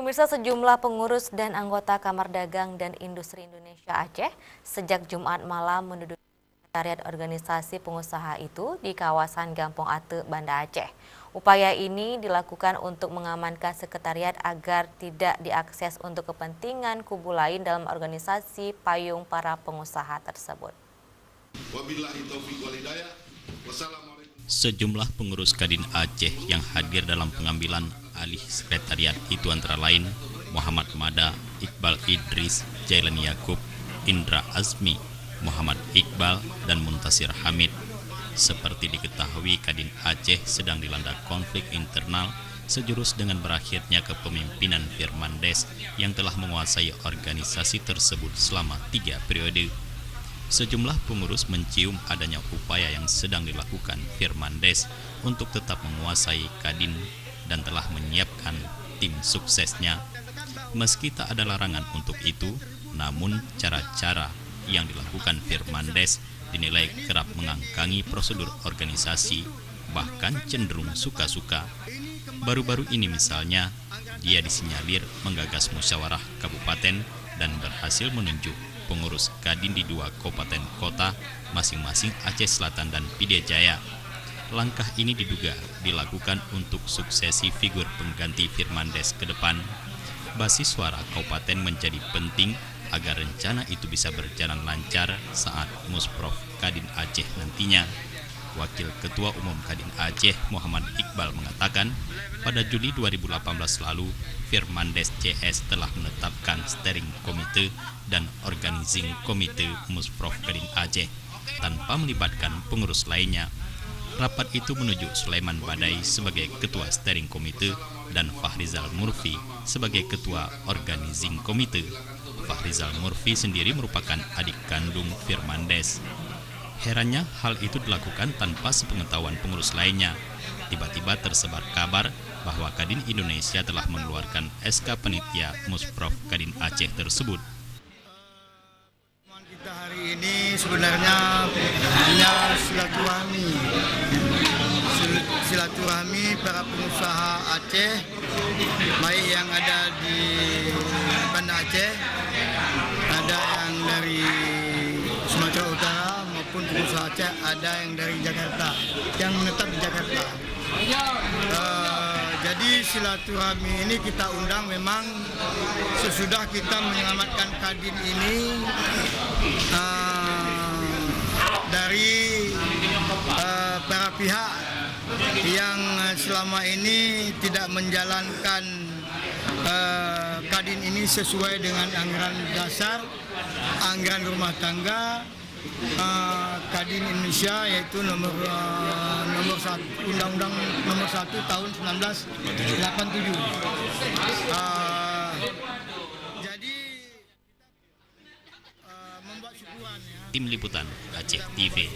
Pemirsa, sejumlah pengurus dan anggota Kamar Dagang dan Industri Indonesia Aceh sejak Jumat malam menduduki sekretariat organisasi pengusaha itu di kawasan Gampong Ate, Banda Aceh. Upaya ini dilakukan untuk mengamankan sekretariat agar tidak diakses untuk kepentingan kubu lain dalam organisasi payung para pengusaha tersebut. Sejumlah pengurus Kadin Aceh yang hadir dalam pengambilan alih sekretariat itu antara lain Muhammad Mada, Iqbal Idris, Jailan Yakub, Indra Azmi, Muhammad Iqbal, dan Muntasir Hamid. Seperti diketahui, Kadin Aceh sedang dilanda konflik internal sejurus dengan berakhirnya kepemimpinan Firmandes yang telah menguasai organisasi tersebut selama 3 periode. Sejumlah pengurus mencium adanya upaya yang sedang dilakukan Firmandes untuk tetap menguasai Kadin dan telah menyiapkan tim suksesnya. Meski tak ada larangan untuk itu, namun cara-cara yang dilakukan Firmandes dinilai kerap mengangkangi prosedur organisasi, bahkan cenderung suka-suka. Baru-baru ini misalnya, dia disinyalir menggagas musyawarah kabupaten dan berhasil menunjuk pengurus Kadin di 2 kabupaten kota, masing-masing Aceh Selatan dan Pidie Jaya. Langkah ini diduga dilakukan untuk suksesi figur pengganti Firmandes ke depan. Basis suara kabupaten menjadi penting agar rencana itu bisa berjalan lancar saat Musprov Kadin Aceh nantinya. Wakil Ketua Umum Kadin Aceh Muhammad Iqbal mengatakan, pada Juli 2018 lalu, Firmandes CS telah menetapkan steering komite dan organizing komite Musprov Kadin Aceh tanpa melibatkan pengurus lainnya. Rapat itu menunjuk Sulaiman Badai sebagai Ketua Steering Komite dan Fahrizal Murfi sebagai Ketua Organizing Komite. Fahrizal Murfi sendiri merupakan adik kandung Firmandes. Herannya hal itu dilakukan tanpa sepengetahuan pengurus lainnya. Tiba-tiba tersebar kabar bahwa Kadin Indonesia telah mengeluarkan SK Panitia Musprov Kadin Aceh tersebut. Kita hari ini sebenarnya hanya silaturahmi para pengusaha Aceh, baik yang ada di Banda Aceh, ada yang dari Sumatera Utara maupun pengusaha Aceh, ada yang dari Jakarta, yang menetap di Jakarta. Jadi silaturahmi ini kita undang memang sesudah kita menyelamatkan Kadin ini dari para pihak yang selama ini tidak menjalankan Kadin ini sesuai dengan anggaran dasar, anggaran rumah tangga Kadin Indonesia, yaitu nomor 1 Undang-Undang nomor 1 tahun 1987. Jadi membuat syukuran ya. Tim Liputan Aceh TV.